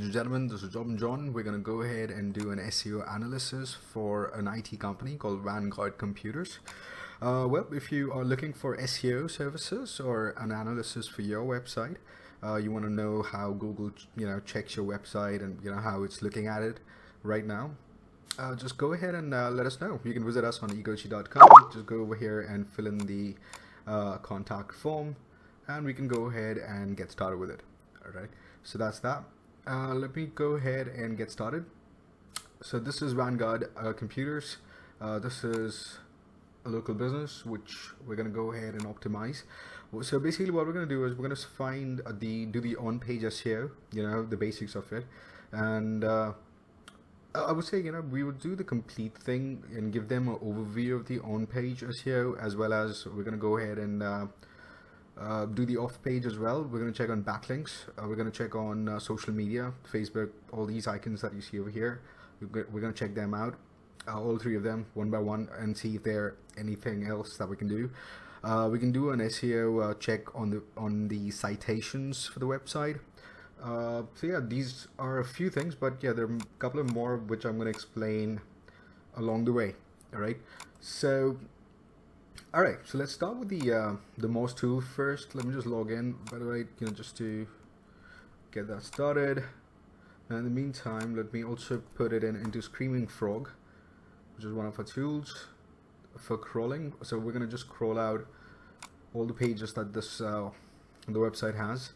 and gentlemen, this is John. We're going to go ahead and do an SEO analysis for an IT company called Vanguard Computers. Well, if you are looking for SEO services or an analysis for your website, you want to know how Google, checks your website and how it's looking at it right now. Just go ahead and let us know. You can visit us on egochi.com. Just go over here and fill in the contact form, and we can go ahead and get started with it. All right. So that's that. Let me go ahead and get started. So this is Vanguard Computers. This is a local business which we're going to go ahead and optimize. So basically what we're going to do is we're going to find do the on-page SEO, the basics of it. And I would say, we would do the complete thing and give them an overview of the on-page SEO, as well as we're going to go ahead and do the off-page as well. We're going to check on backlinks. We're going to check on social media, Facebook, all these icons that you see over here. We're going to check them out, all three of them, one by one, and see if there anything else that we can do. We can do an SEO check on the citations for the website. So yeah, these are a few things, but yeah, there are a couple of more which I'm going to explain along the way. All right. So let's start with the Morse tool first. Let me just log in, by the way, just to get that started. And in the meantime, let me also put it into Screaming Frog, which is one of our tools for crawling. So we're going to just crawl out all the pages that this the website has.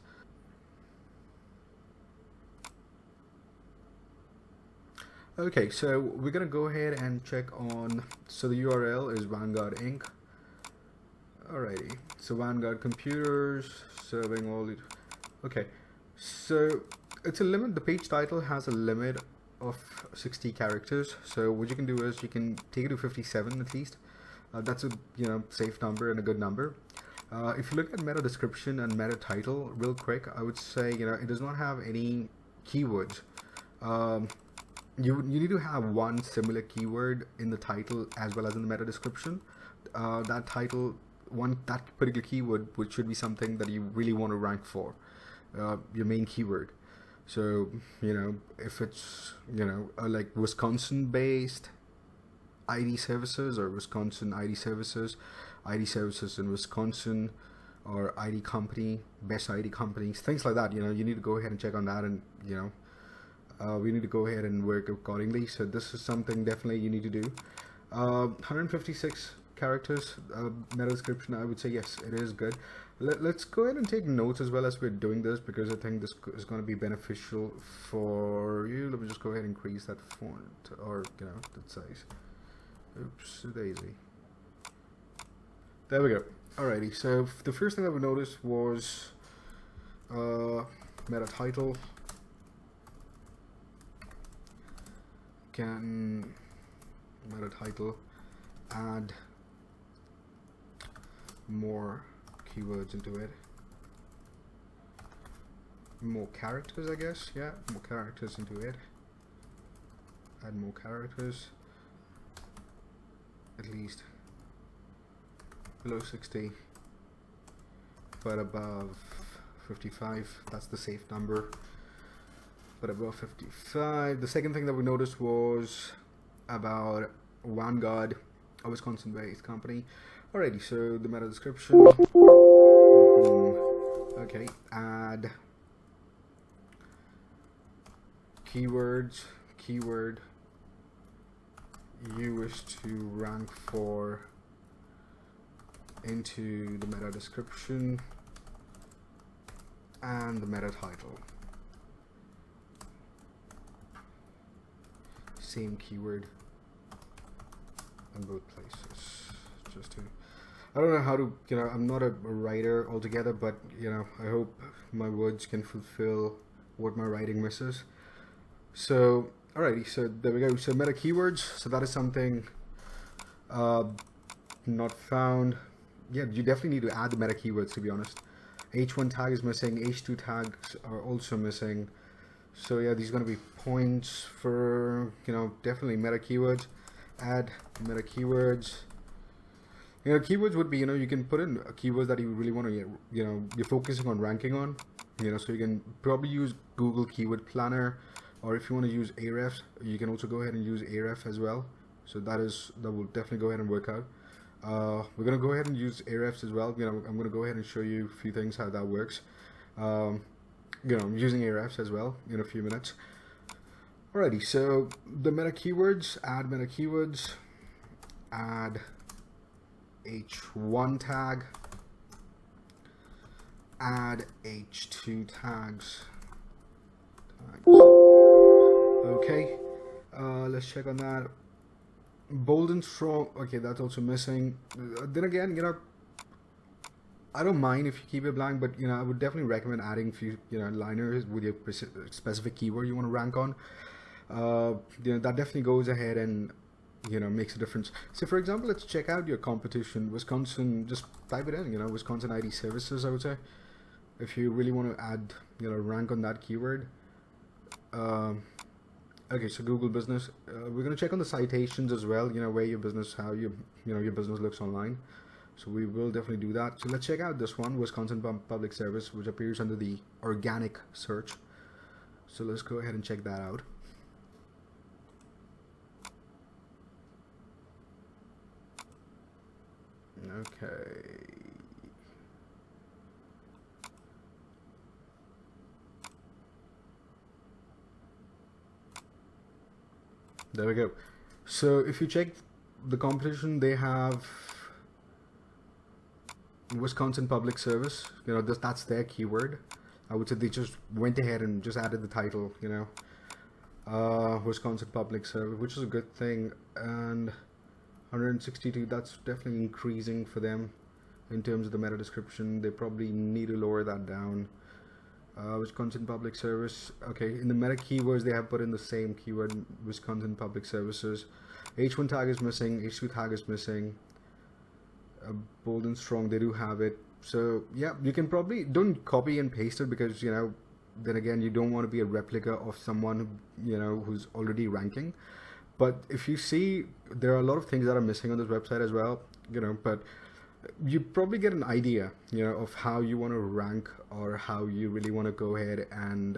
Okay, so we're going to go ahead and check on, so the URL is Vanguard Inc. Alrighty, so Vanguard Computers, serving all the, okay, so it's a limit, the page title has a limit of 60 characters, so what you can do is you can take it to 57 at least. That's a safe number and a good number. If you look at meta description and meta title real quick, I would say it does not have any keywords. You need to have one similar keyword in the title as well as in the meta description. That particular keyword, which should be something that you really want to rank for, your main keyword. So if it's like Wisconsin based ID services, or Wisconsin ID services in Wisconsin, or ID company, best ID companies, things like that, you need to go ahead and check on that, and we need to go ahead and work accordingly. So this is something definitely you need to do. 156 characters meta description, I would say yes, it is good. Let's go ahead and take notes as well as we're doing this, because I think this is going to be beneficial for you. Let me just go ahead and increase that font, or that size. Oops, daisy. There we go. Alrighty, so the first thing that we noticed was meta title. Can meta title add more keywords into it? More characters, I guess. Yeah, more characters into it. Add more characters. At least below 60, but above 55. That's the safe number. But above 55. The second thing that we noticed was about Vanguard, a Wisconsin-based company. Alrighty, so the meta description. Okay, add keywords. Keyword you wish to rank for into the meta description and the meta title. Same keyword in both places. I don't know how to, I'm not a writer altogether, but I hope my words can fulfill what my writing misses. So alrighty, so there we go. So meta keywords, so that is something not found. Yeah, you definitely need to add the meta keywords, to be honest. H1 tag is missing, H2 tags are also missing. So yeah, these are going to be points for, definitely meta keywords. Add meta keywords. Keywords would be, you can put in keywords that you really want to, you're focusing on ranking on. So you can probably use Google Keyword Planner, or if you want to use Ahrefs, you can also go ahead and use Ahrefs as well. So that will definitely go ahead and work out. We're gonna go ahead and use Ahrefs as well. I'm gonna go ahead and show you a few things how that works. I'm using Ahrefs as well in a few minutes. Alrighty, so the meta keywords, add meta keywords, add H1 tag, add H2 tags. Okay, let's check on that. Bold and strong, okay, that's also missing. Then again, I don't mind if you keep it blank, but I would definitely recommend adding a few liners with your specific keyword you want to rank on. That definitely goes ahead and makes a difference. So for example, let's check out your competition, Wisconsin. Just type it in, Wisconsin IT services, I would say, if you really want to add rank on that keyword. Okay, so Google Business. We're going to check on the citations as well, where your business, how your business looks online. So we will definitely do that. So let's check out this one, Wisconsin Public Service, which appears under the organic search. So let's go ahead and check that out. Okay. There we go. So if you check the competition, they have Wisconsin Public Service. That's their keyword. I would say they just went ahead and just added the title, Wisconsin Public Service, which is a good thing. And 162, that's definitely increasing for them in terms of the meta description. They probably need to lower that down. Wisconsin Public Service. Okay, in the meta keywords they have put in the same keyword, Wisconsin Public Services. H1 tag is missing, H2 tag is missing. Bold and strong, they do have it. So yeah, you can probably don't copy and paste it, because then again, you don't want to be a replica of someone who's already ranking. But if you see, there are a lot of things that are missing on this website as well, but you probably get an idea, of how you want to rank, or how you really want to go ahead and,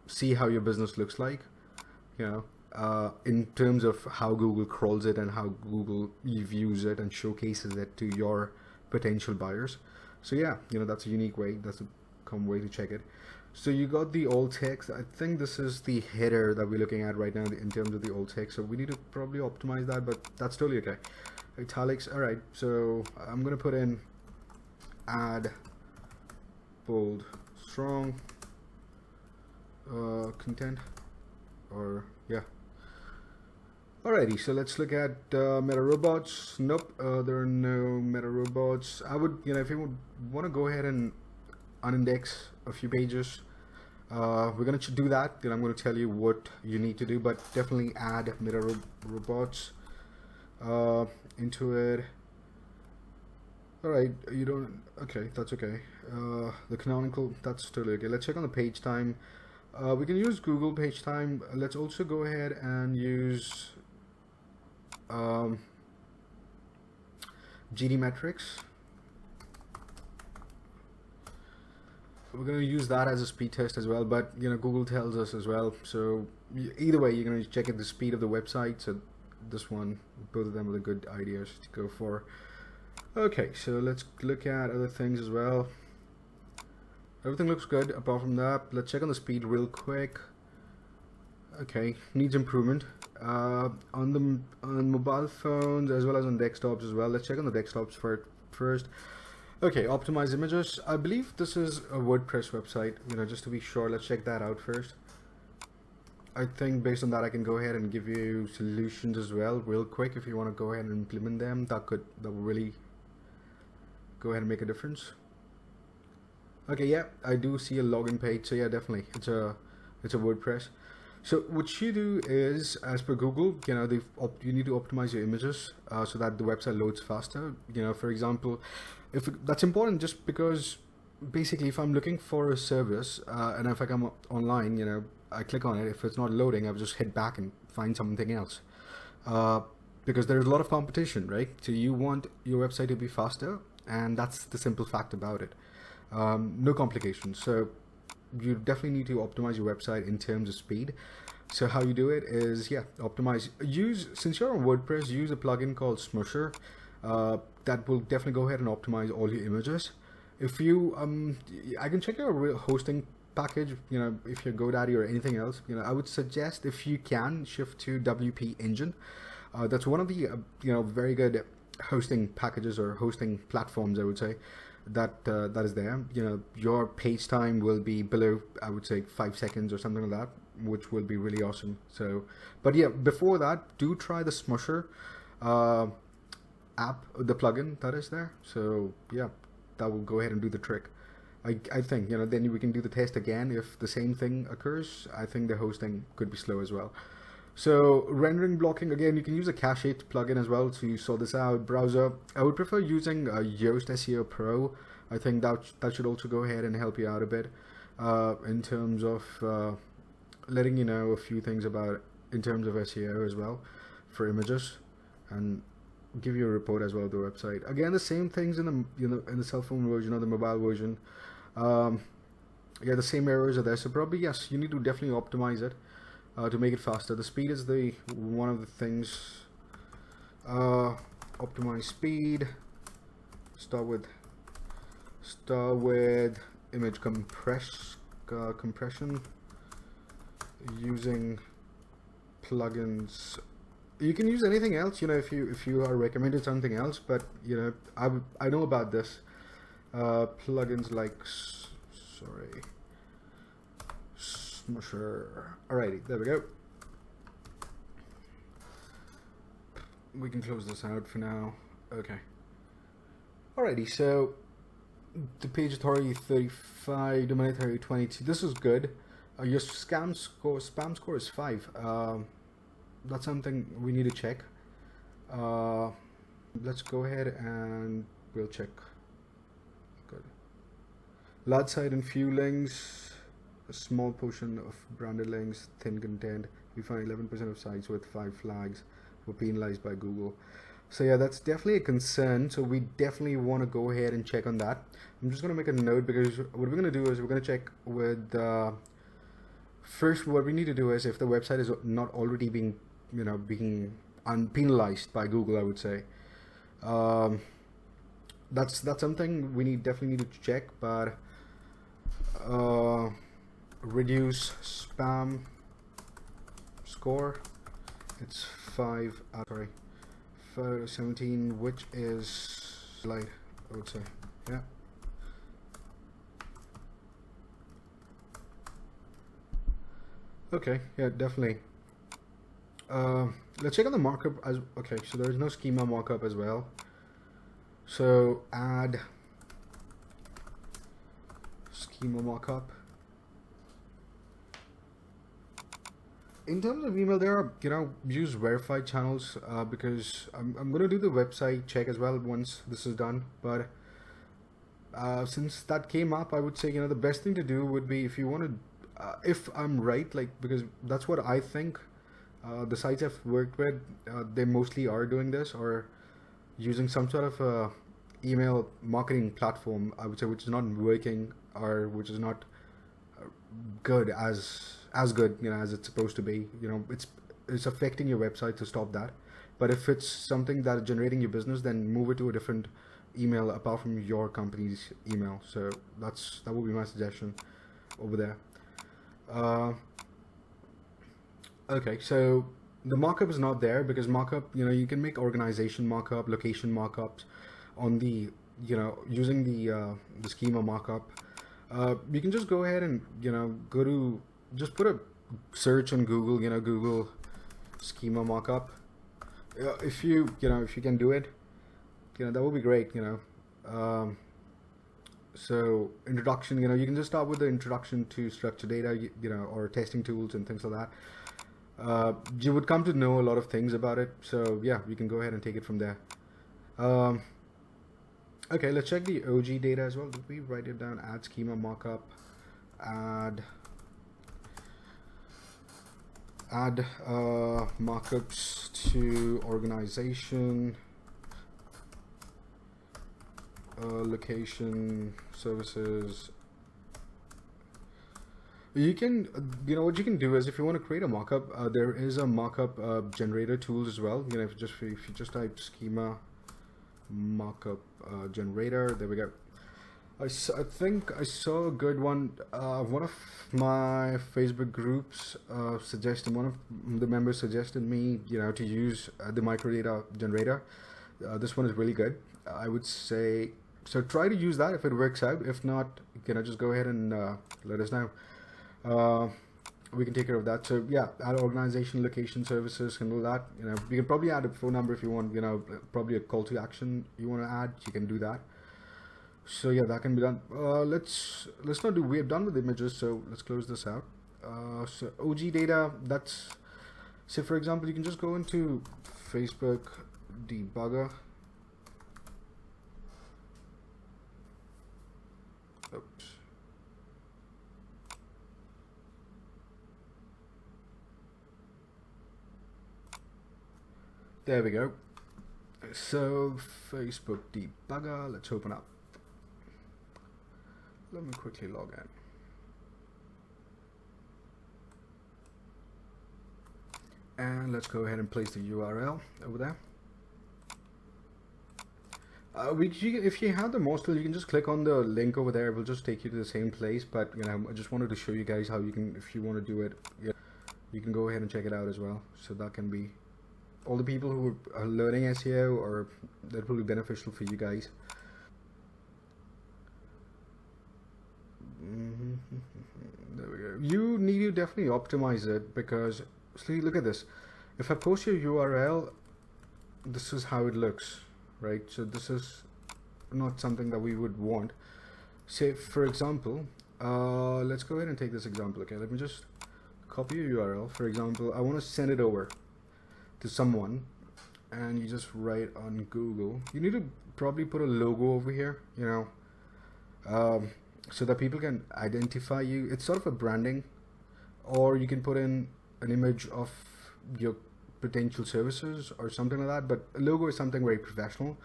see how your business looks like, in terms of how Google crawls it and how Google views it and showcases it to your potential buyers. So yeah, that's a unique way. That's a common way to check it. So you got the alt text. I think this is the header that we're looking at right now in terms of the alt text. So we need to probably optimize that, but that's totally okay. Italics. All right. So I'm going to put in add bold strong content, or yeah. Alrighty. So let's look at meta robots. Nope. There are no meta robots. I would, if you would want to go ahead and unindex a few pages, we're going to do that. Then I'm going to tell you what you need to do, but definitely add meta robots into it. Alright, you don't, okay, that's okay. The canonical, that's totally okay. Let's check on the page time. We can use Google page time. Let's also go ahead and use GD metrics. We're going to use that as a speed test as well, but Google tells us as well. So either way, you're going to check at the speed of the website. So this one, both of them are the good ideas to go for. Okay, so let's look at other things as well. Everything looks good apart from that. Let's check on the speed real quick. Okay, needs improvement on mobile phones as well as on desktops as well. Let's check on the desktops first. Okay, Optimize images. I believe this is a WordPress website, just to be sure. Let's check that out first. I think based on that, I can go ahead and give you solutions as well real quick. If you want to go ahead and implement them, that will really go ahead and make a difference. Okay, yeah, I do see a login page. So yeah, definitely, it's a WordPress. So what you do is, as per Google, you need to optimize your images so that the website loads faster. For example, that's important just because basically if I'm looking for a service and if I come online, I click on it. If it's not loading, I'll just hit back and find something else because there's a lot of competition, right? So you want your website to be faster, and that's the simple fact about it. No complications. So you definitely need to optimize your website in terms of speed. So how you do it is, yeah, optimize. Since you're on WordPress, use a plugin called Smusher. That will definitely go ahead and optimize all your images. If you, I can check your hosting package, if you're GoDaddy or anything else, I would suggest, if you can, shift to WP Engine. That's one of the, very good hosting packages or hosting platforms, I would say, that that is there. Your page time will be below, I would say, 5 seconds or something like that, which will be really awesome. So, but yeah, before that, do try the Smusher app, the plugin that is there. So yeah, that will go ahead and do the trick. I think, then we can do the test again. If the same thing occurs, I think the hosting could be slow as well. So rendering blocking, again, you can use a cache plugin as well to sort this out. Browser, I would prefer using Yoast SEO Pro. I think that should also go ahead and help you out a bit in terms of letting you know a few things about in terms of SEO as well for images, and give you a report as well of the website. Again, the same things in the in the cell phone version or the mobile version. Yeah, the same errors are there. So probably yes, you need to definitely optimize it to make it faster. The speed is the one of the things. Optimize speed. Start with image compression using plugins. You can use anything else, if you are recommended something else, but I know about this. Plugins like Smusher. Alrighty, there we go. We can close this out for now. Okay. Alrighty, so the page authority 35, domain authority 22. This is good. Your spam score is 5. That's something we need to check. Let's go ahead and we'll check. Good. Large site and few links, a small portion of branded links, thin content. We find 11% of sites with 5 flags were penalized by Google. So yeah, that's definitely a concern. So we definitely want to go ahead and check on that. I'm just going to make a note, because what we're going to do is we're going to check with first, what we need to do is, if the website is not already being penalized by Google, I would say. That's something we definitely need to check. But reduce spam score, it's 5 sorry, 17, which is light, I would say. Yeah. Okay, yeah, definitely. Let's check on the markup as okay. So there's no schema markup as well. So add schema markup. In terms of email, there are use verified channels because I'm gonna do the website check as well once this is done. But since that came up, I would say the best thing to do would be, if you want to. If I'm right, because that's what I think, the sites I've worked with, they mostly are doing this, or using some sort of email marketing platform, I would say, which is not working, or which is not good as good as it's supposed to be. It's affecting your website, to stop that. But if it's something that is generating your business, then move it to a different email apart from your company's email. So that would be my suggestion over there. Okay, so the markup is not there because markup, you can make organization markup, location markups on the, using the schema markup. You can just go ahead and, just put a search on Google, Google schema markup. If you can do it, that would be great, So introduction, you can just start with the introduction to structured data, or testing tools and things like that. You would come to know a lot of things about it. So yeah, you can go ahead and take it from there. Okay, let's check the OG data as well. Did we write it down? Add schema markup, add markups to organization. location services. You can, what you can do is if you want to create a markup, there is a markup generator tools as well. If you just type Schema Markup generator, there we go. I think I saw a good one. One of my Facebook groups one of the members suggested me, to use the microdata generator. This one is really good. I would say, so try to use that if it works out. If not, just go ahead and let us know. We can take care of that. So yeah, add organization, location, services, handle that. You can probably add a phone number if you want. Probably a call to action you want to add. You can do that. So yeah, that can be done. Let's not do. We are done with images, so let's close this out. So OG data. That's, say for example, you can just go into Facebook debugger. Oops. There we go. So Facebook debugger, let's open up. Let me quickly log in. And let's go ahead and place the URL over there. If you have the mouse tool, you can just click on the link over there. It will just take you to the same place. But I just wanted to show you guys how you can, if you want to do it, you can go ahead and check it out as well. So that can be all the people who are learning SEO, or that will be beneficial for you guys. There we go. You need to definitely optimize it, because see, look at this. If I post your URL, this is how it looks, right? So this is not something that we would want. Say for example, let's go ahead and take this example. Okay, let me just copy your URL. For example, I want to send it over to someone, and you just write on Google. You need to probably put a logo over here, so that people can identify you. It's sort of a branding. Or you can put in an image of your potential services or something like that, but a logo is something very professional.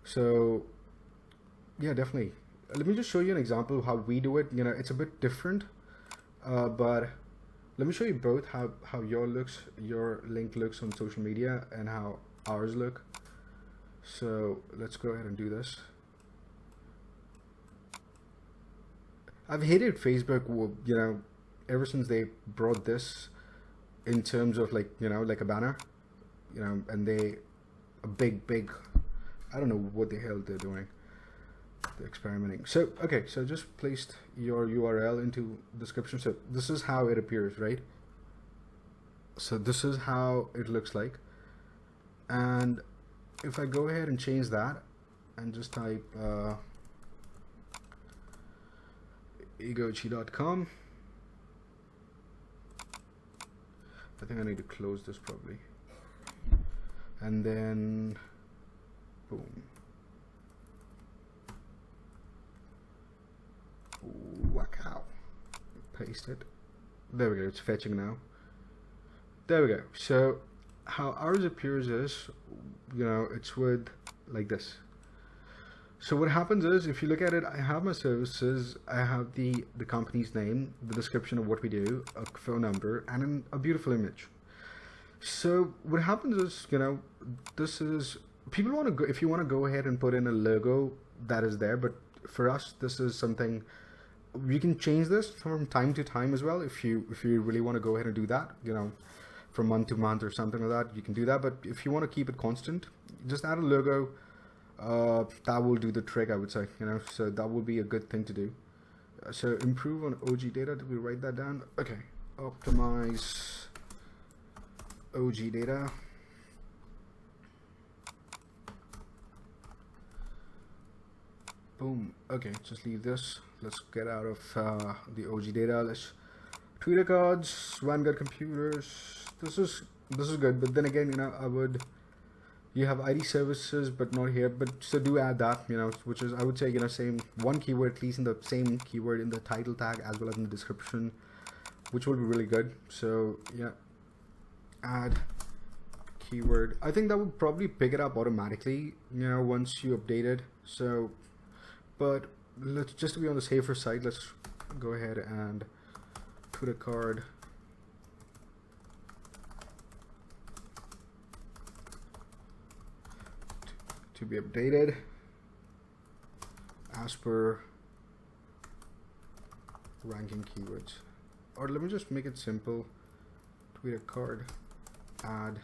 So yeah, definitely. Let me just show you an example of how we do it. It's a bit different, but let me show you both how your link looks on social media and how ours look. So let's go ahead and do this. I've hated Facebook, ever since they brought this in terms of like a banner, and a big, I don't know what the hell they're doing. They're experimenting. So okay, so just placed your URL into description. So this is how it appears, right? So this is how it looks like. And if I go ahead and change that and just type egochi.com, I think I need to close this probably, and then boom, wow, paste it. There we go, it's fetching now. There we go. So how ours appears is, it's with like this. So what happens is, if you look at it, I have my services, I have the company's name, the description of what we do, a phone number, and a beautiful image. So what happens is, this is, people want to go, if you want to go ahead and put in a logo, that is there, but for us, this is something, you can change this from time to time as well. If you really want to go ahead and do that, from month to month or something like that, you can do that. But if you want to keep it constant, just add a logo. That will do the trick, I would say. So that will be a good thing to do. So improve on OG data. Did we write that down? Okay. Optimize OG data. Boom. Okay, just leave this. Let's get out of the OG data. Let's Twitter cards, Vanguard computers. This is good, but then again, you have ID services, but not here. But so do add that, which is, I would say, same one keyword, at least in the same keyword in the title tag as well as in the description, which will be really good. So yeah, add keyword. I think that will probably pick it up automatically, once you update it. So but let's just to be on the safer side, let's go ahead and put a card to be updated as per ranking keywords. Or let me just make it simple. Tweet a card, add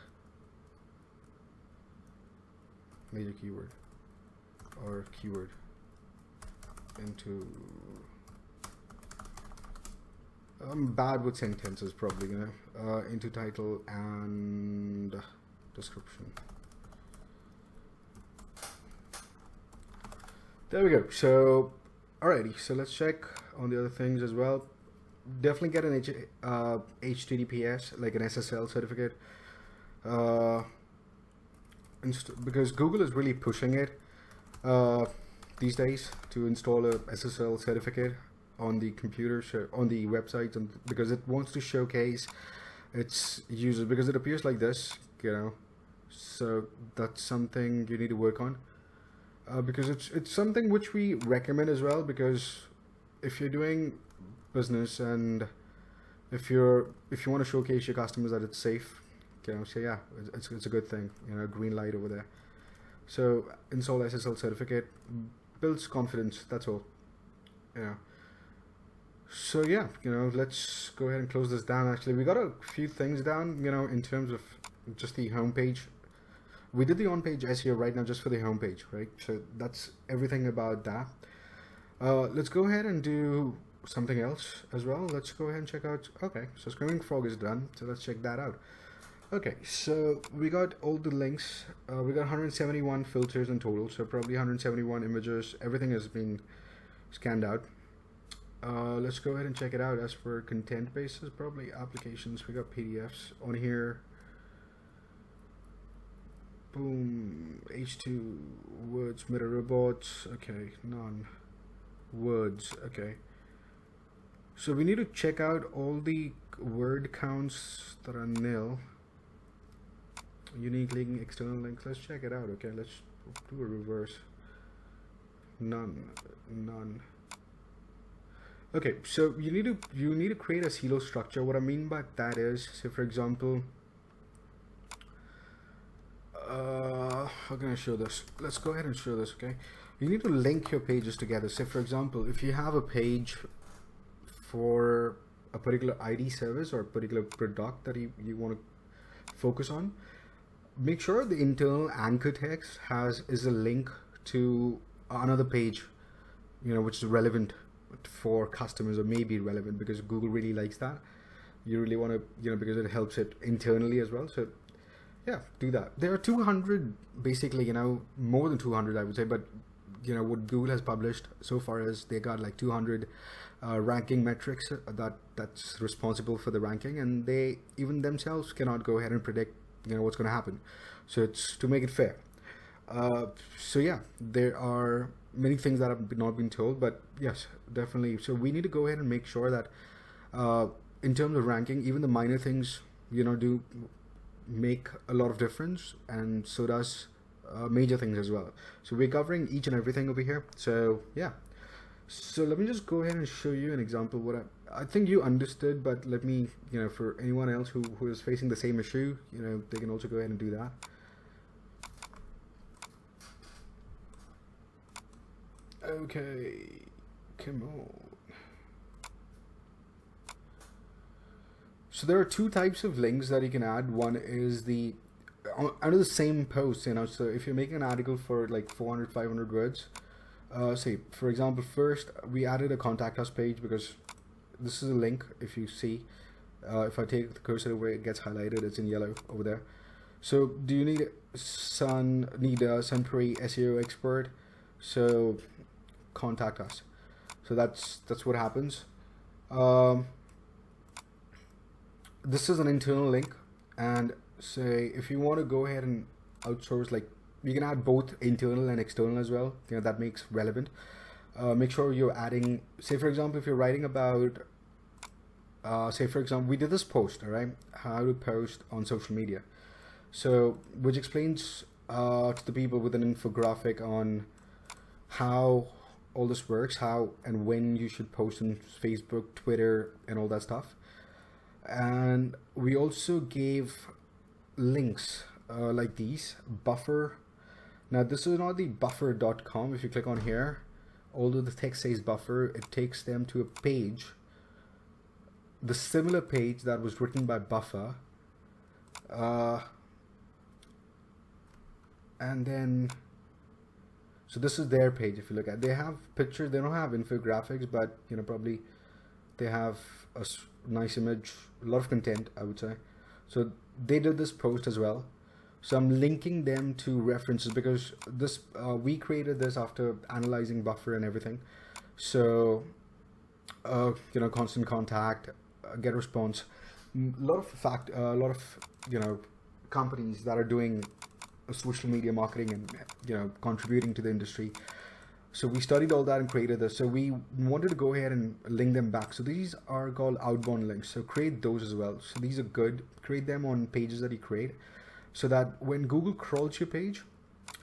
major keyword or keyword into. I'm bad with sentences probably, you know, into title and description. There we go. So alrighty, so let's check on the other things as well. Definitely get an HTTPS, like an SSL certificate, because Google is really pushing it these days to install a SSL certificate on the computer, on the websites, and because it wants to showcase its users, because it appears like this, you know. So that's something you need to work on, because it's something which we recommend as well, because if you're doing business and if you want to showcase your customers that it's safe, you know, so yeah, it's a good thing, you know, green light over there. So install SSL certificate, builds confidence, that's all, you know. So yeah, you know, let's go ahead and close this down. Actually, we got a few things down, you know, in terms of just the homepage. We did the on-page SEO right now just for the homepage, right? So that's everything about that. Let's go ahead and do something else as well. Let's go ahead and check out. Okay, so Screaming Frog is done, so let's check that out. Okay, so we got all the links. We got 171 filters in total, so probably 171 images. Everything has been scanned out. Let's go ahead and check it out. As for content basis, probably applications, we got PDFs on here. Boom, H2, words, meta robots, okay, none. Words, okay. So we need to check out all the word counts that are nil. Unique link, external links, let's check it out, okay, let's do a reverse. None. Okay, so you need to create a silo structure. What I mean by that is, say for example, how can I show this? Let's go ahead and show this, okay? You need to link your pages together. Say for example, if you have a page for a particular ID service or a particular product that you want to focus on, make sure the internal anchor text is a link to another page, you know, which is relevant for customers, or maybe relevant because Google really likes that. You really want to, you know, because it helps it internally as well. So yeah, do that. There are 200 basically, you know, more than 200 I would say, but you know what Google has published so far is they got like 200 ranking metrics that's responsible for the ranking, and they even themselves cannot go ahead and predict, you know, what's going to happen. So it's to make it fair. So yeah, there are many things that have not been told, but yes, definitely. So we need to go ahead and make sure that in terms of ranking, even the minor things, you know, do make a lot of difference, and so does major things as well. So we're covering each and everything over here. So yeah, so let me just go ahead and show you an example. What I think you understood, but let me, you know, for anyone else who is facing the same issue, you know, they can also go ahead and do that. Okay, come on. So there are two types of links that you can add. One is the under the same post, you know. So if you're making an article for like 400, 500 words, say for example, first we added a contact us page because this is a link. If you see, if I take the cursor away, it gets highlighted. It's in yellow over there. So do you need a Suntory SEO expert? So contact us. So that's what happens. This is an internal link, and say if you want to go ahead and outsource, like you can add both internal and external as well, you know, that makes relevant. Make sure you're adding, say for example, if you're writing about say for example, we did this post, all right, how to post on social media, so which explains to the people with an infographic on how all this works, how and when you should post on Facebook, Twitter, and all that stuff. And we also gave links like these, buffer. Now this is not the buffer.com. If you click on here, although the text says buffer, it takes them to a page, the similar page that was written by Buffer. And then, so this is their page. If you look at, they have pictures, they don't have infographics, but you know, probably they have a nice image, a lot of content, I would say. So they did this post as well. So I'm linking them to references because this we created this after analyzing Buffer and everything. So you know, constant contact, get response, a lot of you know, companies that are doing social media marketing and you know, contributing to the industry. So we studied all that and created this. So we wanted to go ahead and link them back. So these are called outbound links. So create those as well. So these are good. Create them on pages that you create, so that when Google crawls your page,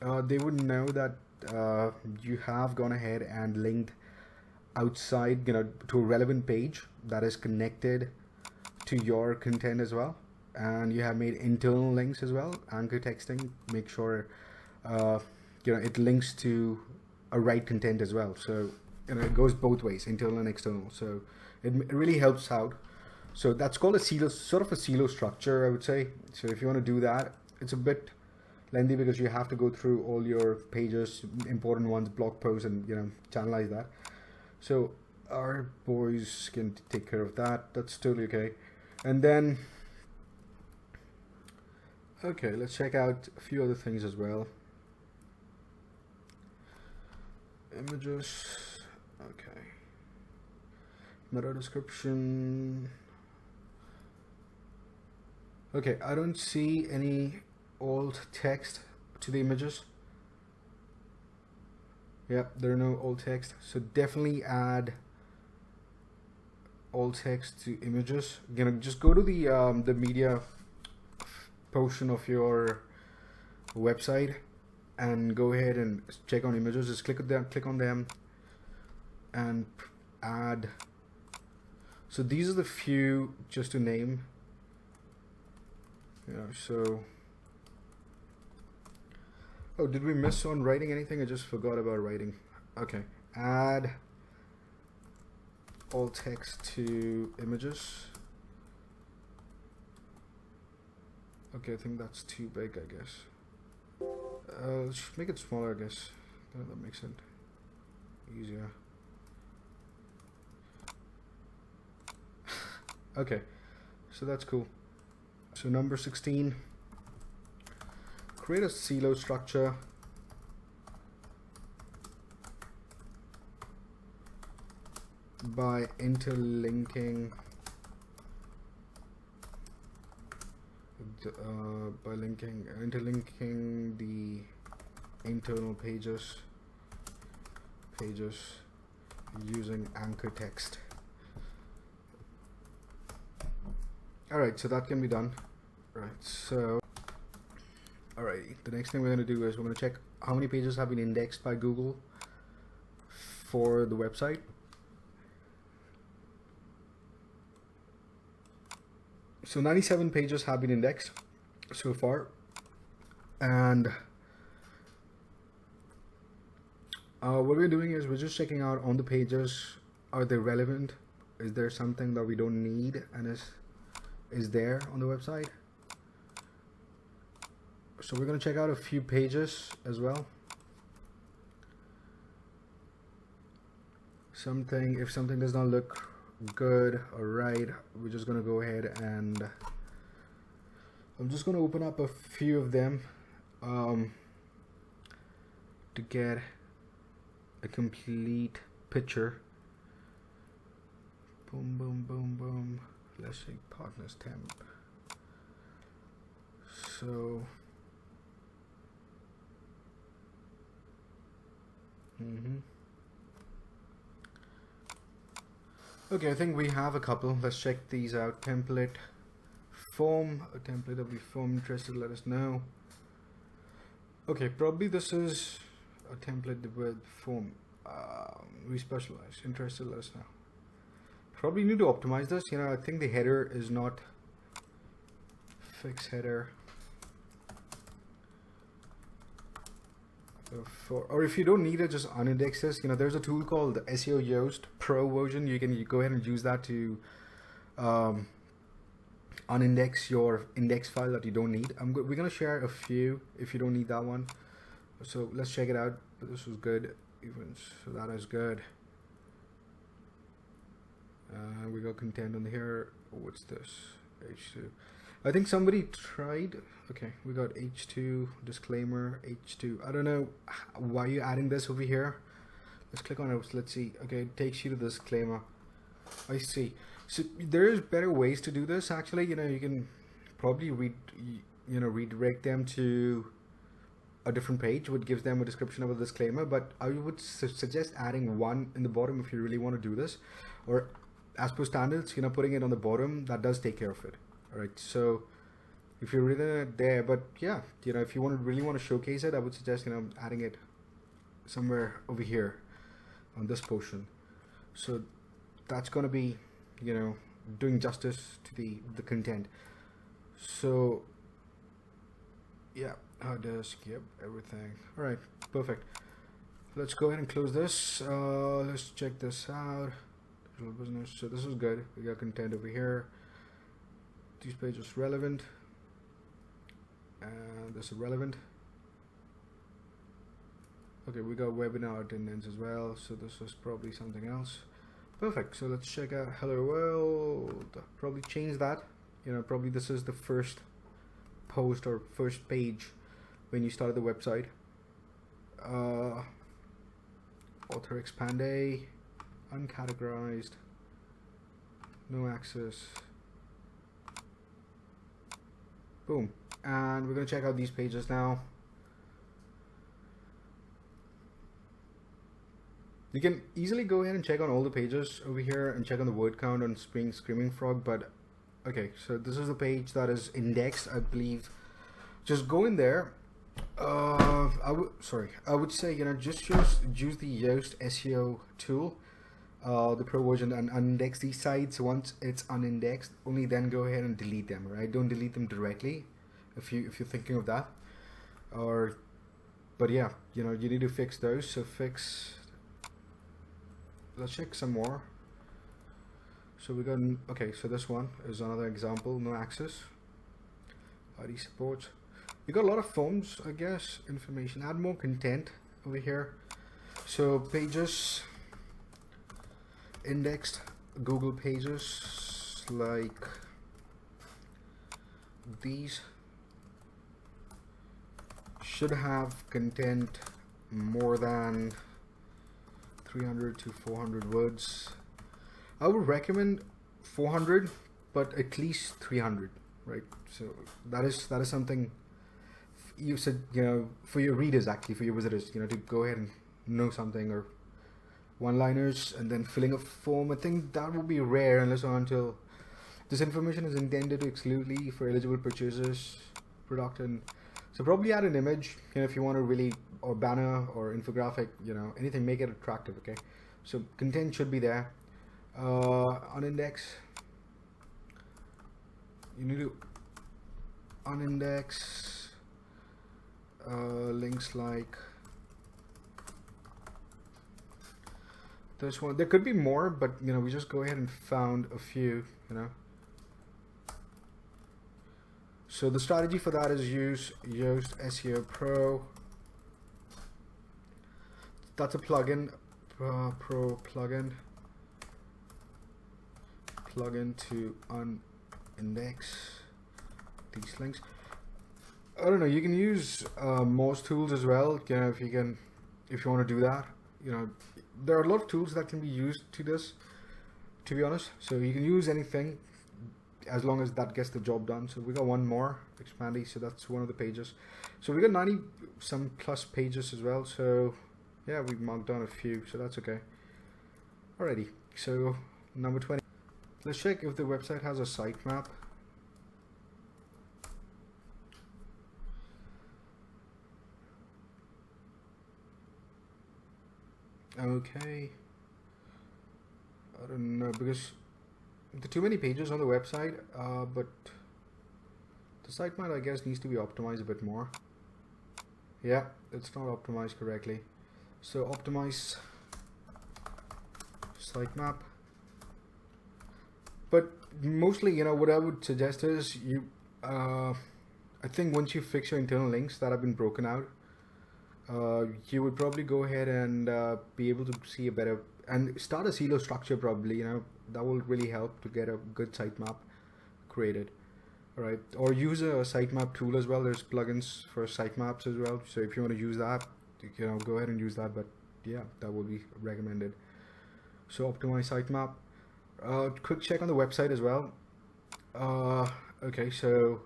they would know that you have gone ahead and linked outside, you know, to a relevant page that is connected to your content as well. And you have made internal links as well, anchor texting, make sure you know, it links to a right content as well. So you know, it goes both ways, internal and external. So it really helps out. So that's called a silo, sort of a silo structure, I would say. So if you want to do that, it's a bit lengthy because you have to go through all your pages, important ones, blog posts, and you know, channelize that. So our boys can take care of that. That's totally okay. And then, okay, let's check out a few other things as well. Images, okay. Meta description. Okay, I don't see any alt text to the images. Yep, there are no alt text. So definitely add alt text to images. You know, just go to the media portion of your website and go ahead and check on images. Just click on them and add. So these are the few, just to name. You know, so, oh, did we miss on writing anything? I just forgot about writing. Okay, add alt text to images. Okay, I think that's too big, I guess. Let's make it smaller, I guess. That makes it easier. Okay, so that's cool. So number 16, create a silo structure by interlinking interlinking the internal pages using anchor text. Alright, so that can be done. Right, so alright, the next thing we're going to do is we're going to check how many pages have been indexed by Google for the website. So 97 pages have been indexed so far, and what we're doing is we're just checking out on the pages, are they relevant? Is there something that we don't need and is there on the website? So we're going to check out a few pages as well. If something does not look good or right, we're just going to go ahead and I'm just going to open up a few of them to get a complete picture. Boom, boom, boom, boom. Let's say partners temp. So okay, I think we have a couple. Let's check these out. Template form, a template of the form interested, let us know. Okay, probably this is a template with form. We specialize. Interested, let us know. Probably need to optimize this. You know, I think the header is not fix header. Or if you don't need it, just unindex this. You know, there's a tool called the SEO Yoast Pro version. You can go ahead and use that to unindex your index file that you don't need. We're gonna share a few if you don't need that one. So let's check it out. But this was good. Even so, that is good. We got content on here. What's this? H2. I think somebody tried. Okay, we got H2 disclaimer. H2. I don't know why you're adding this over here. Let's click on it. Let's see. Okay, it takes you to the disclaimer. I see. So there's better ways to do this. Actually, you know, you can probably redirect them to a different page, which gives them a description of a disclaimer. But I would suggest adding one in the bottom if you really want to do this, or as per standards, you know, putting it on the bottom, that does take care of it. All right, so if you're really there, but yeah, you know, if you really want to showcase it, I would suggest, you know, adding it somewhere over here on this portion. So that's going to be, you know, doing justice to the content. So yeah, hard disk, yep, everything. All right, perfect. Let's go ahead and close this. Let's check this out. Visual business. So this is good. We got content over here. These pages relevant, and this is relevant. Okay, we got webinar attendance as well. So this is probably something else. Perfect. So let's check out hello world. Probably change that. You know, probably this is the first post or first page when you started the website. Author expande, uncategorized, no access. Boom. And we're going to check out these pages now. You can easily go ahead and check on all the pages over here and check on the word count on Screaming Frog. But okay, so this is the page that is indexed, I believe. Just go in there. I would say, you know, just use the Yoast SEO tool, the pro version, and unindex these sites. Once it's unindexed, only then go ahead and delete them. Right? Don't delete them directly if you're thinking of that. But yeah, you know, you need to fix those. So let's check some more. So we got, okay, so this one is another example, no access, ID support. You got a lot of forms, I guess, information, add more content over here. So pages, indexed Google pages like these should have content more than 300 to 400 words. I would recommend 400, but at least 300, right? So that is something you said, you know, for your readers, actually, for your visitors, you know, to go ahead and know something, or one-liners and then filling a form. I think that will be rare unless or until this information is intended to exclusively for eligible purchasers, product, and so probably add an image, you know, if you want to really, or banner or infographic, you know, anything, make it attractive. Okay, so content should be there. Unindex, you need to unindex links like this one. There could be more, but you know, we just go ahead and found a few, you know. So the strategy for that is use Yoast SEO Pro. That's a plugin, pro plugin to unindex these links. I don't know, you can use most tools as well, you know, if you want to do that. You know, there are a lot of tools that can be used to this, to be honest. So you can use anything as long as that gets the job done. So we got one more, Expandy, so that's one of the pages. So we got 90 some plus pages as well. So yeah, we marked down a few, so that's okay. Alrighty, so number 20. Let's check if the website has a sitemap. Okay, I don't know, because there are too many pages on the website, but the sitemap, I guess, needs to be optimized a bit more. Yeah, it's not optimized correctly. So optimize sitemap. But mostly, you know, what I would suggest is I think once you fix your internal links that have been broken out, you would probably go ahead and be able to see a better, and start a silo structure probably, you know, that will really help to get a good sitemap created. All right, or use a sitemap tool as well. There's plugins for sitemaps as well. So if you want to use that, you know, go ahead and use that. But yeah, that will be recommended. So optimize sitemap. Quick check on the website as well. Okay, so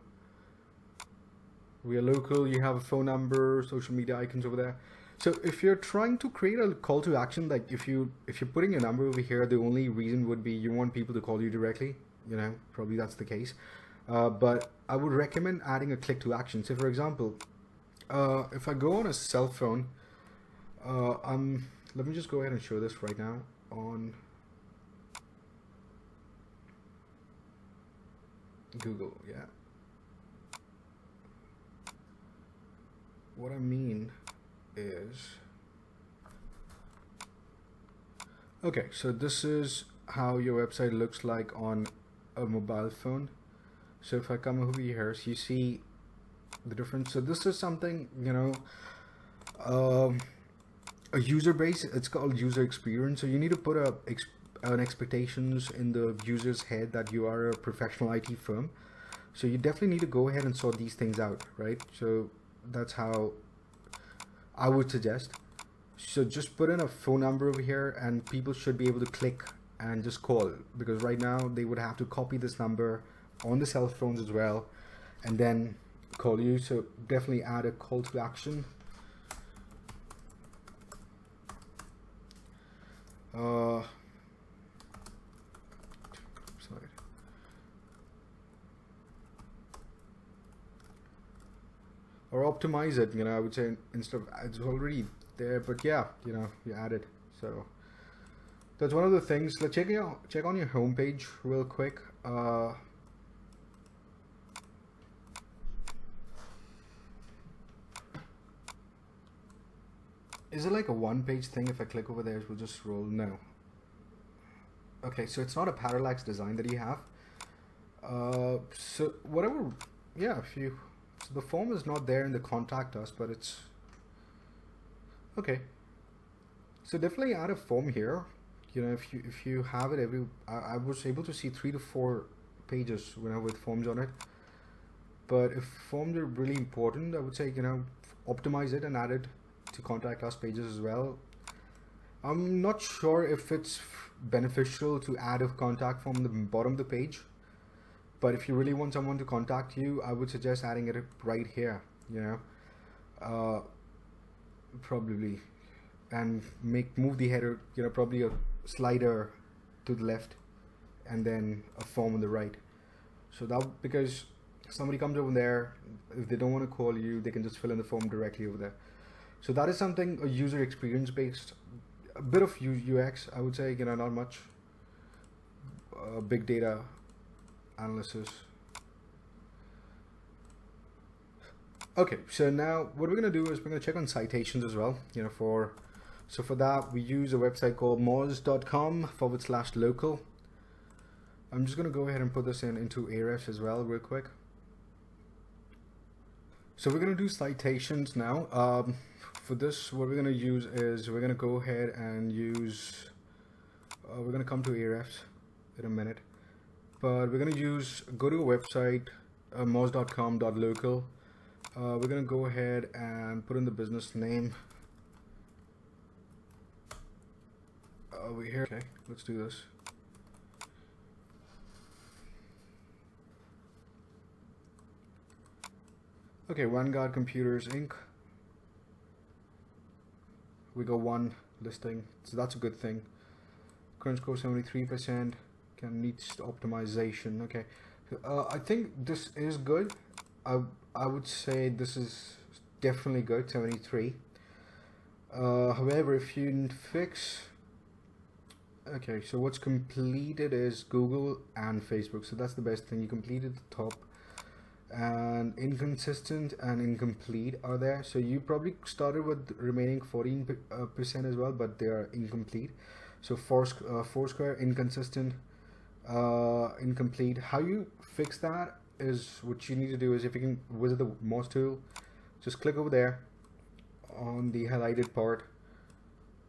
we are local. You have a phone number, social media icons over there. So if you're trying to create a call to action, like if you're putting a number over here, the only reason would be you want people to call you directly. You know, probably that's the case. But I would recommend adding a click to action. So for example, if I go on a cell phone, let me just go ahead and show this right now on Google. Yeah. What I mean is, okay, so this is how your website looks like on a mobile phone. So if I come over here, so you see the difference. So this is something, you know, a user base. It's called user experience. So you need to put an expectations in the user's head that you are a professional IT firm. So you definitely need to go ahead and sort these things out, right? So that's how I would suggest. So just put in a phone number over here, and people should be able to click and just call, because right now they would have to copy this number on the cell phones as well and then call you. So definitely add a call to action. Sorry. Or optimize it, you know, I would say, instead of, it's already there, but yeah, you know, you add it. So that's one of the things. Let's check on your homepage real quick. Is it like a one-page thing? If I click over there, it will just roll? No. Okay, so it's not a parallax design that you have. So whatever, yeah, so the form is not there in the contact us, but it's okay. So definitely add a form here. You know, if you have it I was able to see 3 to 4 pages, you know, with forms on it. But if forms are really important, I would say, you know, optimize it and add it to contact us pages as well. I'm not sure if it's beneficial to add a contact form at the bottom of the page, but if you really want someone to contact you, I would suggest adding it right here, you know, probably, and move the header, you know, probably a slider to the left and then a form on the right. So that, because somebody comes over there, if they don't want to call you, they can just fill in the form directly over there. So that is something, a user experience based, a bit of UX, I would say, you know, not much big data analysis. Okay, so now what we're going to do is we're going to check on citations as well, you know, for that we use a website called moz.com/local. I'm just going to go ahead and put this into Ahrefs as well real quick. So we're going to do citations now. For this, what we're going to use is we're going to go ahead and use, we're going to come to Ahrefs in a minute, but we're going to go to a website, moz.com.local. We're going to go ahead and put in the business name over here. Okay, let's do this. Okay, Vanguard Computers Inc. We got one listing, so that's a good thing. Current score 73%. Needs optimization. Okay, I think this is good. I would say this is definitely good. 73. However, if you fix, okay, so what's completed is Google and Facebook. So that's the best thing. You completed the top, and inconsistent and incomplete are there. So you probably started with remaining 14% as well, but they are incomplete. So Foursquare inconsistent, incomplete. How you fix that is, what you need to do is, if you can visit the mouse tool, just click over there on the highlighted part.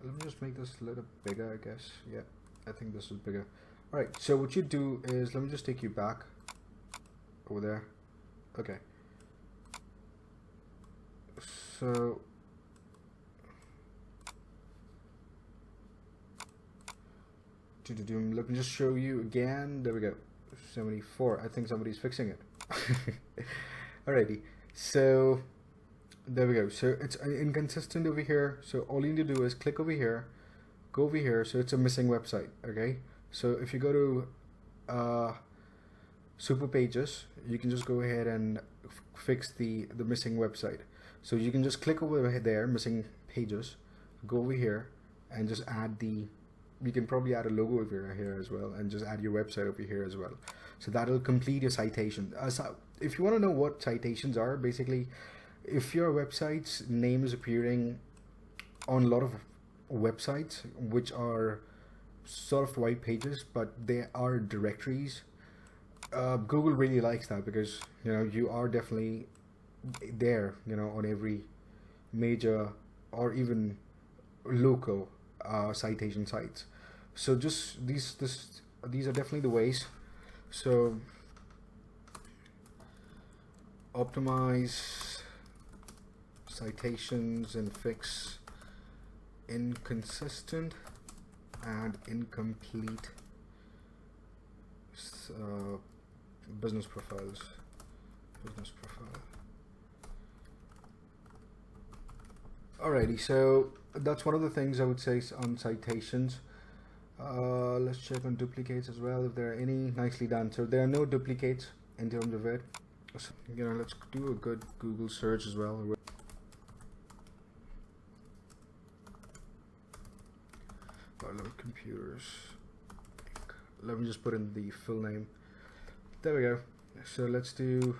Let me just make this a little bigger, I guess. Yeah, I think this is bigger. All right, so what you do is, let me just take you back over there. Okay, so let me just show you again. There we go. 74. I think somebody's fixing it. Alrighty, so there we go. So it's inconsistent over here. So all you need to do is click over here, go over here. So it's a missing website. Okay, so if you go to super pages, you can just go ahead and fix the missing website. So you can just click over there, missing pages, go over here and just add the, you can probably add a logo over here as well, and just add your website over here as well. So that'll complete your citation. So if you want to know what citations are, basically, if your website's name is appearing on a lot of websites which are sort of white pages, but they are directories, Google really likes that, because you are definitely there, on every major or even local citation sites. So just these are definitely the ways. So optimize citations and fix inconsistent and incomplete business profiles. Alrighty, so that's one of the things I would say on citations. Let's check on duplicates as well, if there are any. Nicely done. So there are no duplicates in terms of it. So, let's do a good Google search as well. Computers. Let me just put in the full name. There we go. So let's do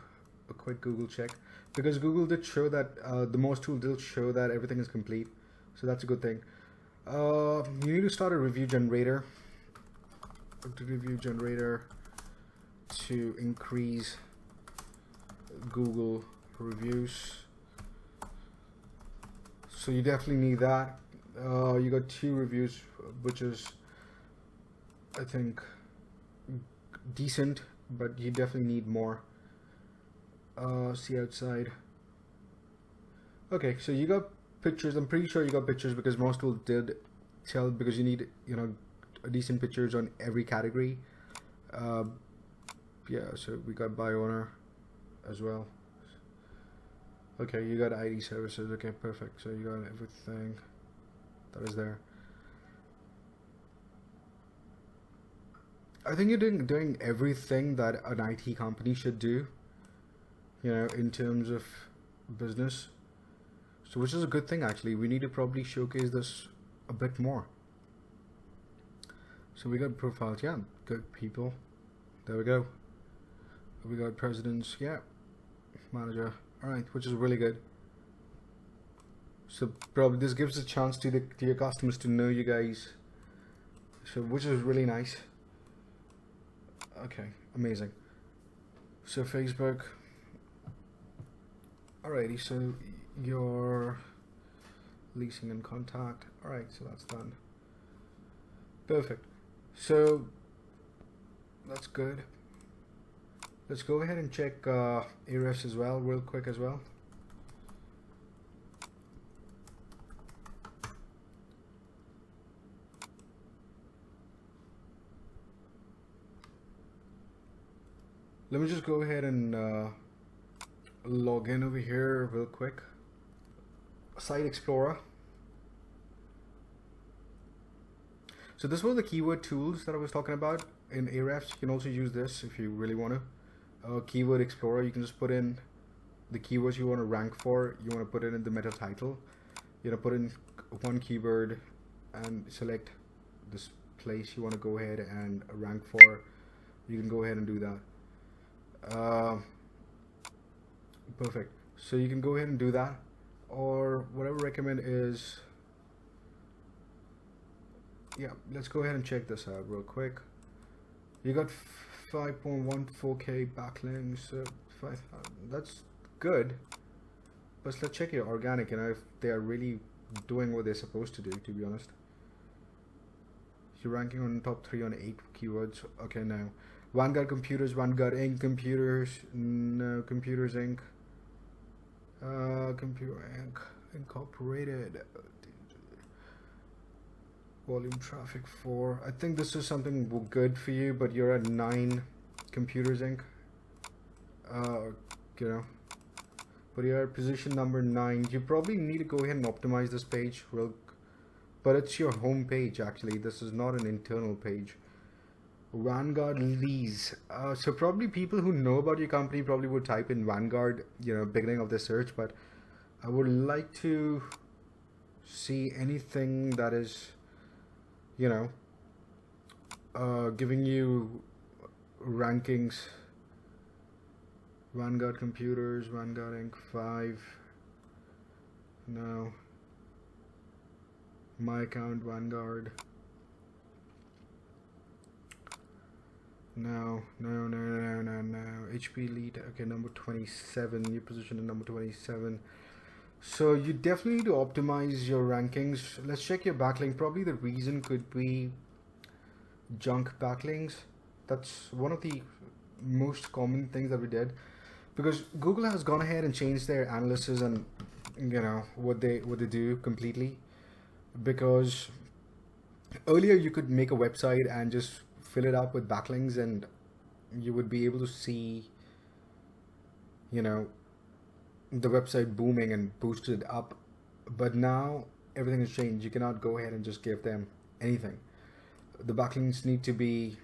a quick Google check, because Google did show that the Morse tool did show that everything is complete. So that's a good thing. You need to start a review generator. To increase Google reviews. So you definitely need that. You got 2 reviews, which is, I think, decent, but you definitely need more. See outside. Okay, so you got pictures. I'm pretty sure you got pictures, because most people did tell, because you need decent pictures on every category. Yeah, so we got by owner as well. Okay, you got ID services. Okay, perfect. So you got everything that is there. I think you're doing everything that an IT company should do, in terms of business. So which is a good thing, actually. We need to probably showcase this a bit more. So we got profiles, yeah, good people. There we go. We got presidents, yeah, manager. All right, which is really good. So probably this gives a chance to your customers to know you guys. So which is really nice. Okay, amazing. So Facebook. Alrighty, so your leasing and contact. Alright, so that's done. Perfect. So that's good. Let's go ahead and check Ahrefs as well, real quick as well. Let me just go ahead and log in over here real quick. Site Explorer. So this was the keyword tools that I was talking about in Ahrefs. You can also use this if you really want to. Keyword Explorer, you can just put in the keywords you want to rank for. You want to put it in the meta title. Put in one keyword and select this place you want to go ahead and rank for, you can go ahead and do that. Perfect. So you can go ahead and do that, or what I would recommend is, yeah, let's go ahead and check this out real quick. You got 5.14k backlinks, that's good, but let's check your organic and if they are really doing what they're supposed to do, to be honest. You're ranking on top 3 on 8 keywords. Okay, now Vanguard Computers, Vanguard Inc. Computers, no, Computers Inc. Computer Inc. Incorporated. Volume traffic 4. I think this is something good for you, but you're at 9 Computers Inc. You know, but you're at position number 9. You probably need to go ahead and optimize this page but it's your home page actually. This is not an internal page. Vanguard leads. So probably people who know about your company probably would type in Vanguard, you know, beginning of the search, but I would like to see anything that is, you know, giving you rankings. Vanguard Computers, Vanguard Inc. 5. No. My account, Vanguard. No. HP lead. Okay, number 27. New position in number 27. So you definitely need to optimize your rankings. Let's check your backlink. Probably the reason could be junk backlinks. That's one of the most common things that we did, because Google has gone ahead and changed their analysis and, you know, what they do completely. Because earlier you could make a website and just fill it up with backlinks and you would be able to see, you know, the website booming and boosted up. But now everything has changed. You cannot go ahead and just give them anything. The backlinks need to be,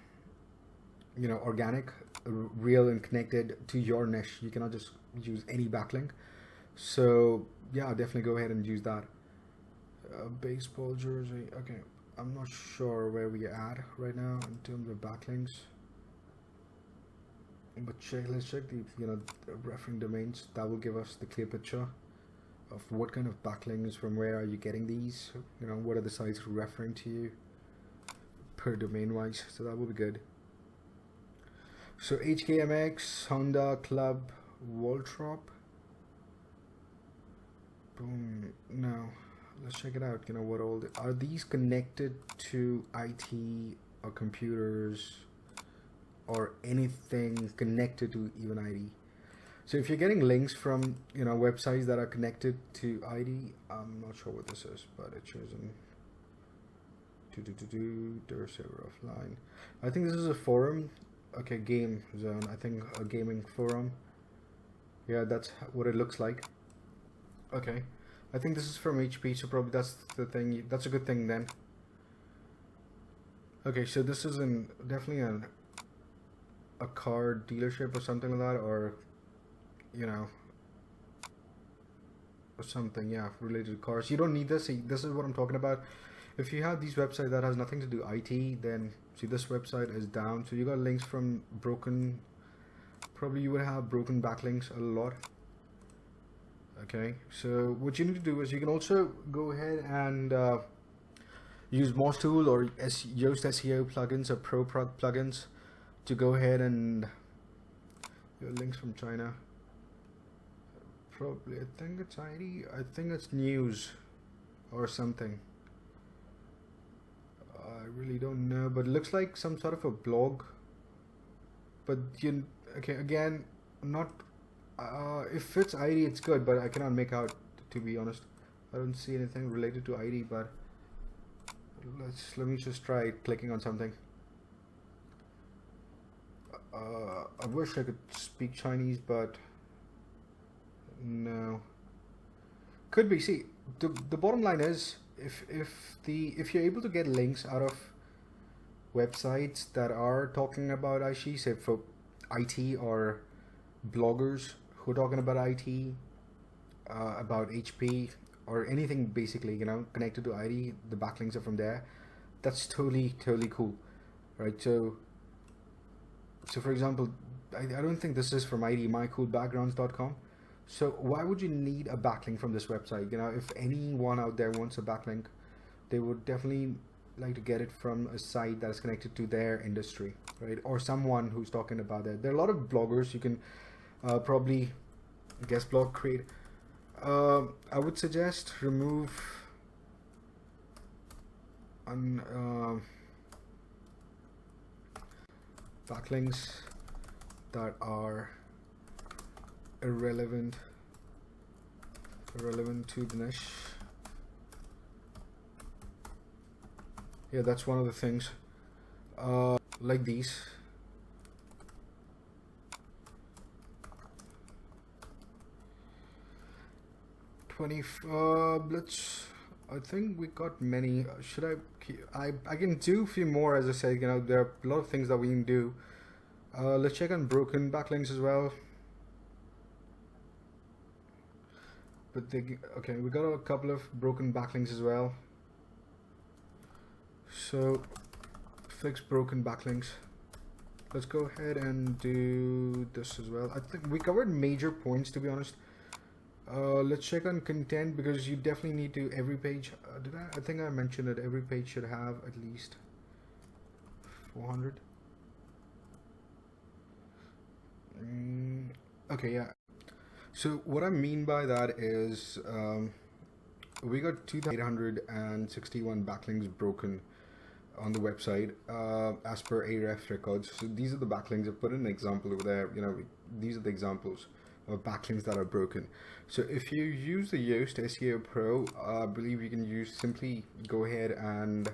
you know, organic, real and connected to your niche. You cannot just use any backlink. So yeah, definitely go ahead and use that. Baseball jersey. Okay, I'm not sure where we are at right now in terms of backlinks, but let's check the, you know, referring domains. That will give us the clear picture of what kind of backlinks, from where are you getting these, you know, what are the sites referring to you per domain wise. So that will be good. So HKMX, Honda Club, Waltrop. Boom. No. Let's check it out. You know, what all are these connected to IT or computers or anything connected to even ID? So if you're getting links from, you know, websites that are connected to ID, I'm not sure what this is, but it shows in their server offline. I think this is a forum. Okay, game zone. I think a gaming forum. Yeah, that's what it looks like. Okay. I think this is from HP, so probably that's the thing. That's a good thing then. Okay, so this is definitely a car dealership or something like that, or, you know, or something, yeah, related to cars. You don't need this. See, this is what I'm talking about. If you have these websites that has nothing to do IT, then see, this website is down. So you got links from broken. Probably you would have broken backlinks a lot. Okay, so what you need to do is you can also go ahead and use Moz Tool or Yoast SEO plugins or Pro plugins to go ahead and your links from China. Probably, I think it's ID. I think it's news or something. I really don't know, but it looks like some sort of a blog. But you, okay, again, not. If it's ID, it's good, but I cannot make out, to be honest. I don't see anything related to ID, but let me just try clicking on something. I wish I could speak Chinese, but no. Could be. See, the bottom line is, if you're able to get links out of websites that are talking about IT, say for IT, or bloggers who are talking about IT, about HP, or anything basically, you know, connected to ID, the backlinks are from there. That's totally cool, right? So for example, I don't think this is from ID, mycoolbackgrounds.com. So why would you need a backlink from this website? You know, if anyone out there wants a backlink, they would definitely like to get it from a site that is connected to their industry, right? Or someone who's talking about it. There are a lot of bloggers you can probably guest blog create. I would suggest remove backlinks that are irrelevant to the niche. Yeah, that's one of the things. Like these. Let's. I think we got many. Should I can do a few more, as I said. You know, there are a lot of things that we can do. Let's check on broken backlinks as well. But okay, we got a couple of broken backlinks as well. So fix broken backlinks. Let's go ahead and do this as well. I think we covered major points, to be honest. Let's check on content, because you definitely need to every page. I think I mentioned that every page should have at least 400. Okay, yeah. So what I mean by that is we got 2,861 backlinks broken on the website as per Ahrefs records. So these are the backlinks. I put an example over there. You know, these are the examples of backlinks that are broken. So if you use the Yoast SEO Pro, I believe you can simply go ahead and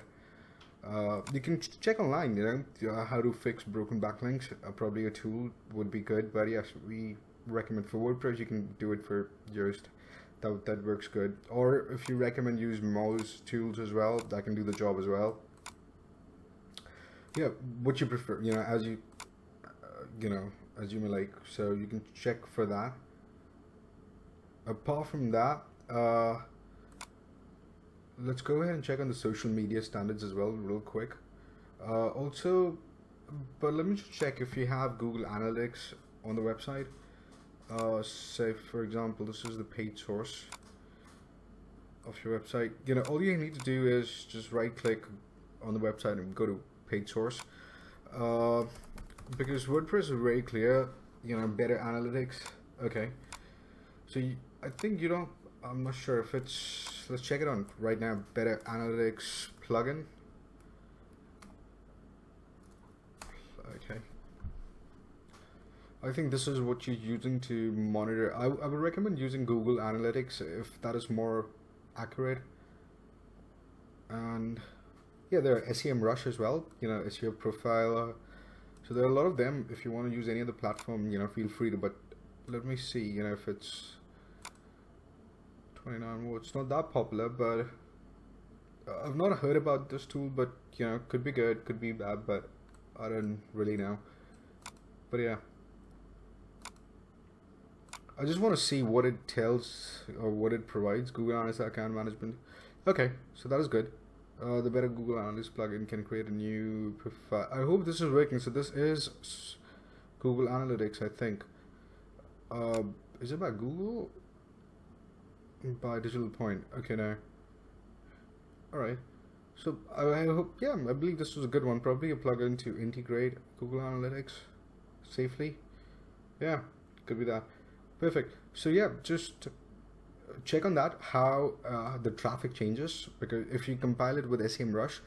you can check online, you know, how to fix broken backlinks. Probably a tool would be good, but yes, we recommend for WordPress you can do it for Yoast. That works good. Or if you recommend use mouse tools as well, that can do the job as well. Yeah, what you prefer, you know, as you as you may like. So you can check for that. Apart from that, let's go ahead and check on the social media standards as well real quick. Also, but let me just check if you have Google Analytics on the website. Say for example, this is the paid source of your website. You know, all you need to do is just right click on the website and go to paid source, because WordPress is very clear, you know, better analytics. Okay, so I think you don't, I'm not sure if it's, let's check it on right now. Better analytics plugin. Okay, I think this is what you're using to monitor. I would recommend using Google Analytics if that is more accurate. And yeah, there are SEMrush as well, you know, SEO Profile. So there are a lot of them. If you want to use any other platform, you know, feel free to. But let me see, you know, if it's 29. Well, it's not that popular, but I've not heard about this tool. But you know, could be good, could be bad, but I don't really know. But yeah, I just want to see what it tells or what it provides. Google Analytics account management. Okay, so that is good. The better Google Analytics plugin can create a new profile. I hope this is working. So this is Google Analytics, I think. Is it by Google? By Digital Point. Okay, now. Alright. So I hope, yeah, I believe this was a good one. Probably a plugin to integrate Google Analytics safely. Yeah, could be that. Perfect. So yeah, just check on that, how the traffic changes, because if you compile it with SEMrush,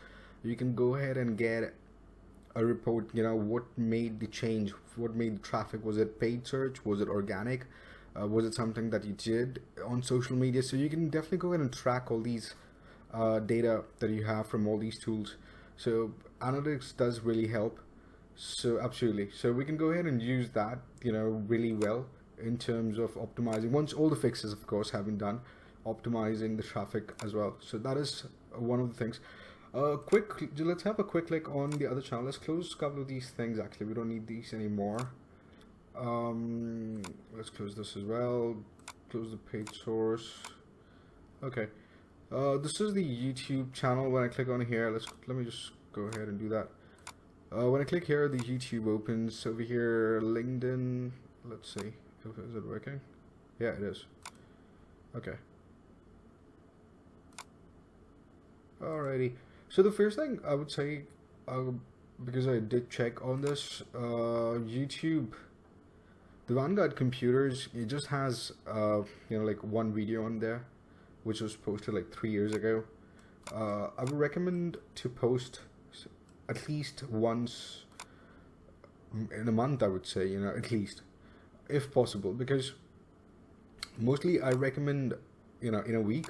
you can go ahead and get a report, you know, what made the change, what made the traffic. Was it paid search? Was it organic? Was it something that you did on social media? So you can definitely go ahead and track all these data that you have from all these tools. So analytics does really help. So absolutely. So we can go ahead and use that, you know, really well in terms of optimizing, once all the fixes of course have been done, optimizing the traffic as well. So that is one of the things. Let's have a quick look on the other channel. Let's close a couple of these things. Actually, we don't need these anymore. Let's close this as well. Close the page source. Okay. This is the YouTube channel. When I click on here, let me just go ahead and do that. When I click here, the YouTube opens. Over here, LinkedIn. Let's see. Is it working? Yeah, it is. Okay. Alrighty. So the first thing I would say, because I did check on this, YouTube, the Vanguard computers, it just has like one video on there, which was posted like 3 years ago. I would recommend to post at least once in a month, I would say, at least, if possible, because mostly I recommend, in a week,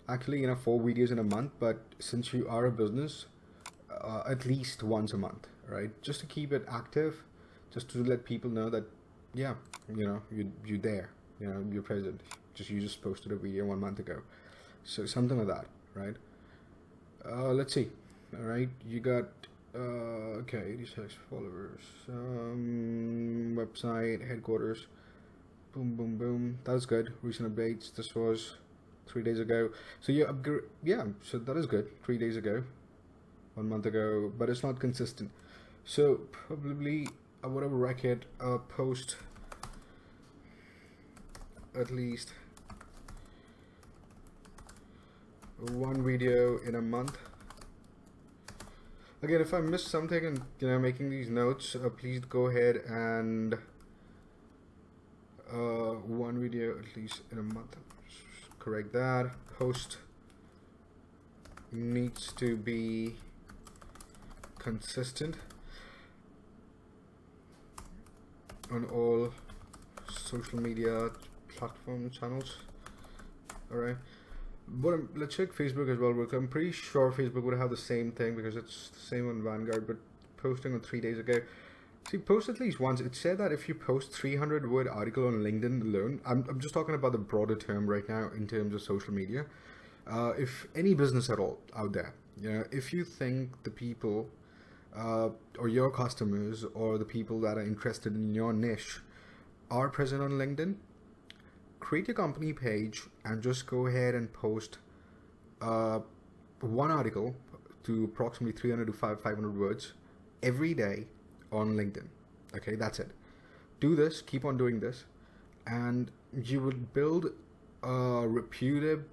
actually, 4 videos in a month, but since you are a business, at least once a month, right? Just to keep it active, just to let people know that, yeah, you're there, you're present. You just posted a video 1 month ago. So something like that, right? Let's see. All right, you got, okay, 86 followers, website, headquarters, boom, boom, boom. That's good. Recent updates. This was 3 days ago. So yeah, so that is good. 3 days ago, 1 month ago, but it's not consistent. So probably I would have a record post at least one video in a month. Again, if I missed something and making these notes, please go ahead and one video at least in a month. Correct that. Post needs to be consistent on all social media platform channels. Alright, but let's check Facebook as well. I'm pretty sure Facebook would have the same thing because it's the same on Vanguard, but posting on 3 days ago. See, post at least once. It said that if you post 300-word article on LinkedIn alone, I'm just talking about the broader term right now in terms of social media. If any business at all out there, if you think the people or your customers or the people that are interested in your niche are present on LinkedIn, create your company page and just go ahead and post one article to approximately 300 to 500 words every day on LinkedIn. Okay, that's it. Do this, keep on doing this, and you would build a reputed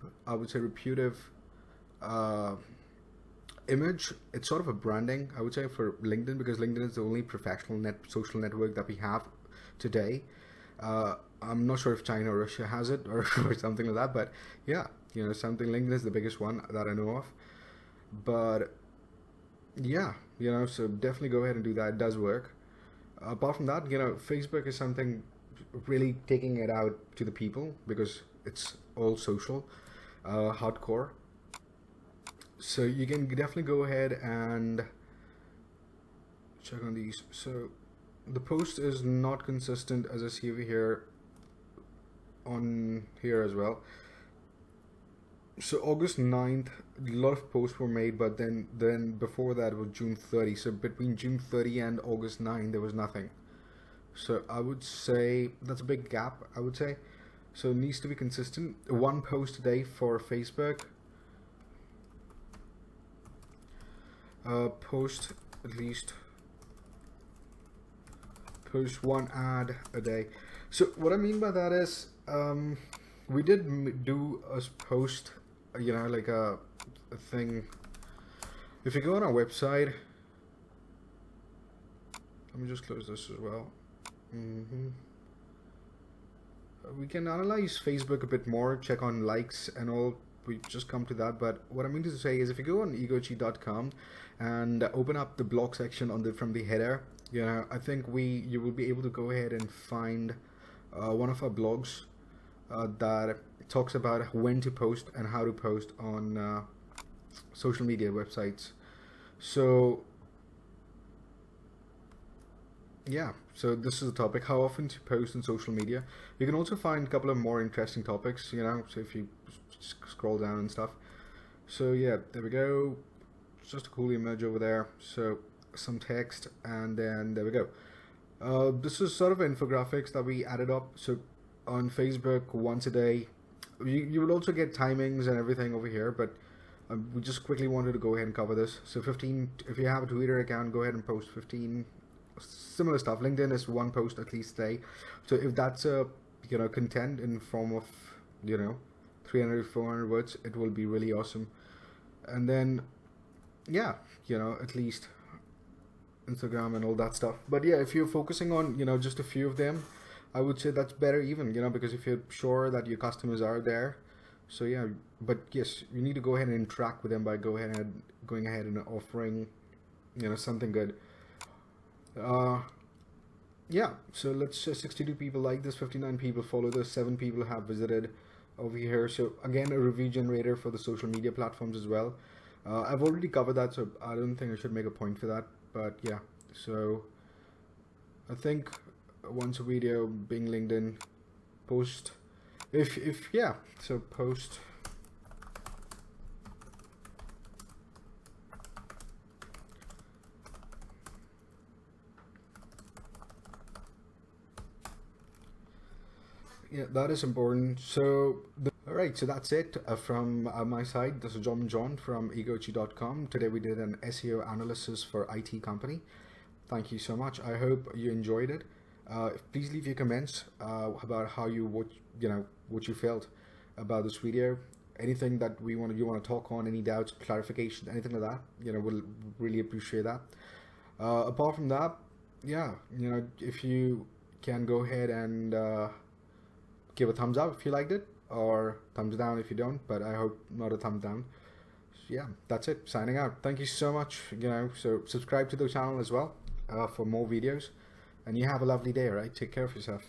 image. It's sort of a branding, I would say, for LinkedIn, because LinkedIn is the only professional social network that we have today. I'm not sure if China or Russia has it or something like that, but yeah, LinkedIn is the biggest one that I know of. But yeah, so definitely go ahead and do that. It does work. Apart from that, Facebook is something really taking it out to the people because it's all social, hardcore. So you can definitely go ahead and check on these. So the post is not consistent, as I see over here on here as well. So August 9th, a lot of posts were made, but then before that was June 30. So between June 30 and August 9, there was nothing. So I would say that's a big gap, I would say. So it needs to be consistent. One post a day for Facebook. Post at least. Post one ad a day. So what I mean by that is, we did do a post, like a thing. If you go on our website, let me just close this as well. We can analyze Facebook a bit more, check on likes and all. We just come to that, but what I mean to say is, if you go on egochi.com and open up the blog section from the header, I think you will be able to go ahead and find one of our blogs that talks about when to post and how to post on social media websites. So yeah, so this is the topic: how often to post on social media. You can also find a couple of more interesting topics, so if you scroll down and stuff. So yeah, there we go. It's just a cool image over there. So some text, and then there we go. This is sort of infographics that we added up. So on Facebook, once a day, you will also get timings and everything over here, but we just quickly wanted to go ahead and cover this. So 15, if you have a Twitter account, go ahead and post 15 similar stuff. LinkedIn is one post at least a day. So if that's a, you know, content in form of, you know, 300, 400 words, it will be really awesome. And then, yeah, you know, at least Instagram and all that stuff. But yeah, if you're focusing on, you know, just a few of them, I would say that's better even, you know, because if you're sure that your customers are there. So yeah, but yes, you need to go ahead and interact with them by going ahead and offering, you know, something good. Yeah, so let's say 62 people like this, 59 people follow this, 7 people have visited over here. So again, a review generator for the social media platforms as well. I've already covered that, so I don't think I should make a point for that. But yeah, so I think once a video, Bing, LinkedIn, post, if yeah, so post. Yeah, that is important. So, all right, so that's it from my side. This is John from egochi.com. Today we did an SEO analysis for IT company. Thank you so much. I hope you enjoyed it. Please leave your comments about how what you felt about this video. Anything that you want to talk on, any doubts, clarification, anything like that. You know, we'll really appreciate that. Apart from that, yeah, you know, if you can go ahead and give a thumbs up if you liked it, or thumbs down if you don't, but I hope not a thumbs down. So yeah, that's it. Signing out. Thank you so much. You know, so subscribe to the channel as well for more videos, and you have a lovely day. All right, take care of yourself.